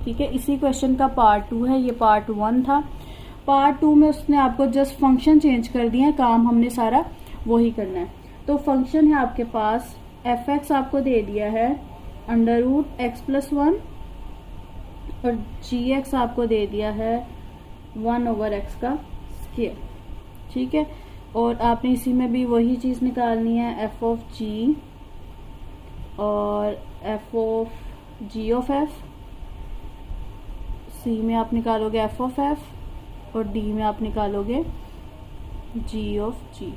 ठीक है, इसी क्वेश्चन का पार्ट 2 है, ये पार्ट 1 था। पार्ट 2 में उसने आपको जस्ट फंक्शन चेंज कर दिया है, काम हमने सारा वही करना है। तो फंक्शन है आपके पास एफ एक्स आपको दे दिया है अंडर रूट एक्स प्लस 1 और जी एक्स आपको दे दिया है 1 ओवर एक्स का स्क्वायर, ठीक है। और आपने इसी में भी वही चीज निकालनी है, एफ ऑफ जी और F of G of F. C में आप निकालोगे एफ ऑफ एफ और डी में आप निकालोगे जी ऑफ जी,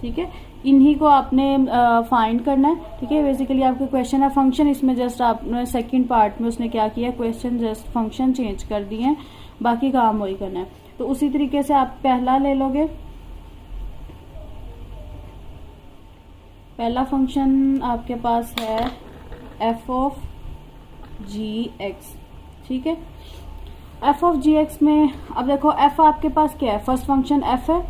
ठीक है। इन्हीं को आपने फाइंड करना है, ठीक है। बेसिकली आपका क्वेश्चन है फंक्शन, इसमें जस्ट आपने सेकंड पार्ट में उसने क्या किया, क्वेश्चन जस्ट फंक्शन चेंज कर दिए हैं, बाकी काम वही करना है। तो उसी तरीके से आप पहला ले लोगे, पहला फंक्शन आपके पास है एफ ऑफ जी एक्स, ठीक है। एफ ऑफ जी एक्स में अब देखो एफ आपके पास क्या है, फर्स्ट फंक्शन एफ है,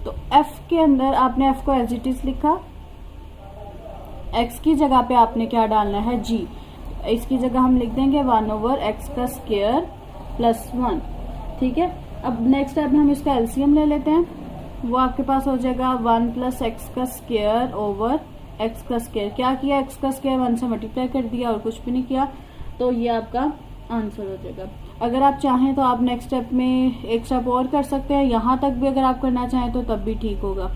तो एफ के अंदर आपने एफ को एज इट इज लिखा, एक्स की जगह पे आपने क्या डालना है जी, इसकी जगह हम लिख देंगे 1 ओवर एक्स का स्क्वायर प्लस 1, ठीक है। अब नेक्स्ट स्टेप में हम इसका एलसीएम ले लेते हैं, वो आपके पास हो जाएगा 1 प्लस एक्स का स्क्वायर ओवर एक्स का स्क्वायर। क्या किया, एक्स का स्क्वायर 1 से मल्टीप्लाई कर दिया और कुछ भी नहीं किया, तो ये आपका आंसर हो जाएगा। अगर आप चाहें तो आप नेक्स्ट स्टेप में एक स्टेप और कर सकते हैं, यहाँ तक भी अगर आप करना चाहें तो तब भी ठीक होगा।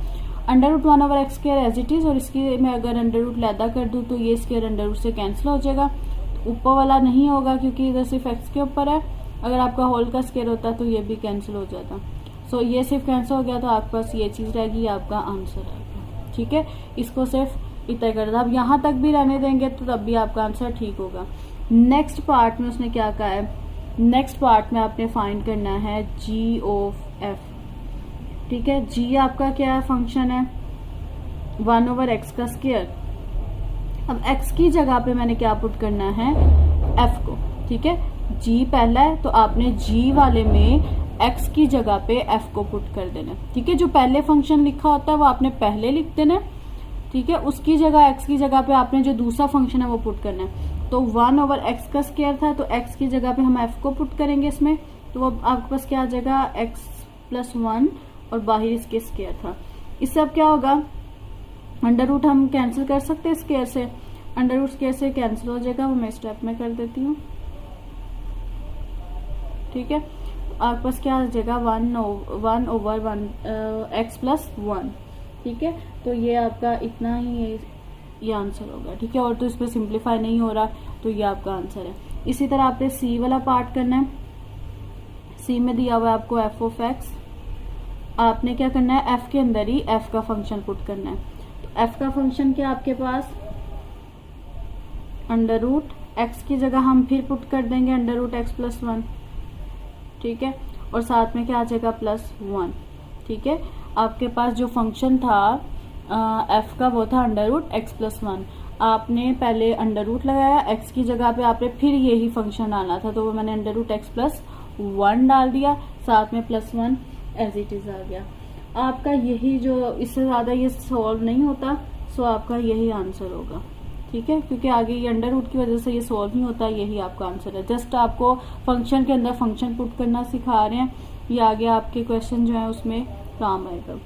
Under root 1 over X square as it is, और इसकी मैं अगर अंडर रूट लैदा कर दूं तो ये स्क्वायर अंडर रूट से कैंसिल हो जाएगा, ऊपर वाला नहीं होगा क्योंकि इधर सिर्फ एक्स के ऊपर है। अगर आपका होल का स्क्वायर होता तो ये भी कैंसिल हो जाता, सो ये सिर्फ कैंसिल हो गया, तो आपके पास ये चीज रहेगी, आपका आंसर आएगा, ठीक है। इसको सिर्फ इतना कर दो, अब यहाँ तक भी रहने देंगे तो तब भी आपका आंसर ठीक होगा। नेक्स्ट पार्ट में उसने क्या कहा है, नेक्स्ट पार्ट में आपने फाइंड करना है जी ऑफ एफ, ठीक है। जी आपका क्या है, फंक्शन है 1 ओवर एक्स का स्क्वायर। अब एक्स की जगह पे मैंने क्या पुट करना है, एफ को, ठीक है। जी पहला है तो आपने जी वाले में एक्स की जगह पे एफ को पुट कर देना, ठीक है। जो पहले फंक्शन लिखा होता है वो आपने पहले लिख देना, ठीक है। उसकी जगह एक्स की जगह पे आपने जो दूसरा फंक्शन है वो पुट करना है। तो 1 ओवर एक्स का स्क्वायर था, तो एक्स की जगह पे हम एफ को पुट करेंगे इसमें, तो वो आपके पास क्या आ जाएगा, एक्स प्लस 1 और बाहर इसके स्क्वायर था। इससे अब क्या होगा, अंडर रूट हम कैंसिल कर सकते हैं स्क्वायर से, अंडर रूट स्क्वायर से कैंसिल हो जाएगा, वो मैं स्टेप में कर देती हूँ, ठीक है। आपके पास क्या आ जाएगा 1 ओवर 1 एक्स प्लस 1, ठीक है। तो ये आपका इतना ही ये आंसर होगा, ठीक है। और तो इस पर सिंप्लीफाई नहीं हो रहा, तो ये आपका आंसर है। इसी तरह आपने सी वाला पार्ट करना है, सी में दिया हुआ है आपको एफ ऑफ एक्स, आपने क्या करना है, एफ के अंदर ही एफ का फंक्शन पुट करना है। तो एफ का फंक्शन क्या आपके पास, अंडर रूट एक्स की जगह हम फिर पुट कर देंगे अंडर रूट एक्स प्लस 1, ठीक है। और साथ में क्या आ जाएगा प्लस 1, ठीक है। आपके पास जो फंक्शन था एफ का वो था अंडर रूट एक्स प्लस 1, आपने पहले अंडर रूट लगाया, एक्स की जगह पे आपने फिर यही फंक्शन आना था, तो वो मैंने अंडर रूट एक्स प्लस 1 डाल दिया, साथ में प्लस 1 एज इट इज आ गया। आपका यही जो, इससे ज्यादा ये सॉल्व नहीं होता, सो आपका यही आंसर होगा, ठीक है। क्योंकि आगे ये अंडर रूट की वजह से ये सॉल्व नहीं होता, यही आपका आंसर है। जस्ट आपको फंक्शन के अंदर फंक्शन पुट करना सिखा रहे हैं, ये आगे आपके क्वेश्चन जो है उसमें काम आएगा।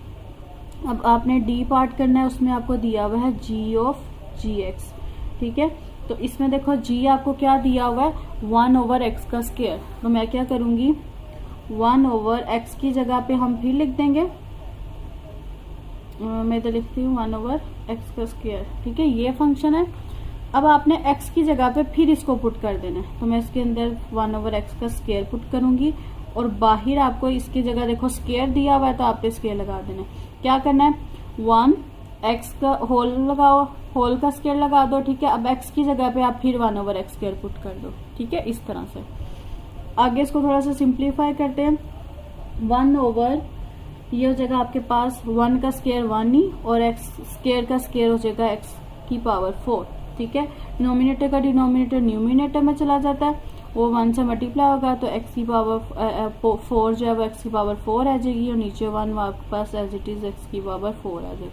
अब आपने डी पार्ट करना है, उसमें आपको दिया हुआ है जी ऑफ जी एक्स, ठीक है। तो इसमें देखो जी आपको क्या दिया हुआ है, 1 ओवर एक्स का स्क्वायर, तो मैं क्या करूंगी 1 ओवर एक्स की जगह पे हम फिर लिख देंगे, मैं तो लिखती हूँ 1 ओवर एक्स का स्क्वायर, ठीक है। ये फंक्शन है। अब आपने एक्स की जगह पे फिर इसको पुट कर देना है, तो मैं इसके अंदर 1 ओवर एक्स का स्क्वायर पुट करूंगी, और बाहर आपको इसकी जगह देखो स्क्वायर दिया हुआ है, तो आपने स्क्वायर लगा देना है। क्या करना है, 1 एक्स का होल लगाओ, होल का स्क्वायर लगा दो, ठीक है। अब एक्स की जगह पे आप फिर 1 ओवर एक्स स्क्वायर पुट कर दो, ठीक है। इस तरह से आगे इसको थोड़ा सा सिंप्लीफाई करते हैं। 1 ओवर ये हो जाएगा आपके पास 1 का स्क्वायर 1 ही, और एक्स स्क्वायर का स्क्वायर हो जाएगा एक्स की पावर 4, ठीक है। डिनोमिनेटर का डिनोमिनेटर न्यूमिनेटर में चला जाता है, वो 1 से मल्टीप्लाई होगा, तो एक्स की पावर 4 जो है वो एक्स की पावर 4 आ जाएगी, और नीचे 1 आपके पास एज इट इज एक्स की पावर 4 आ जाएगा,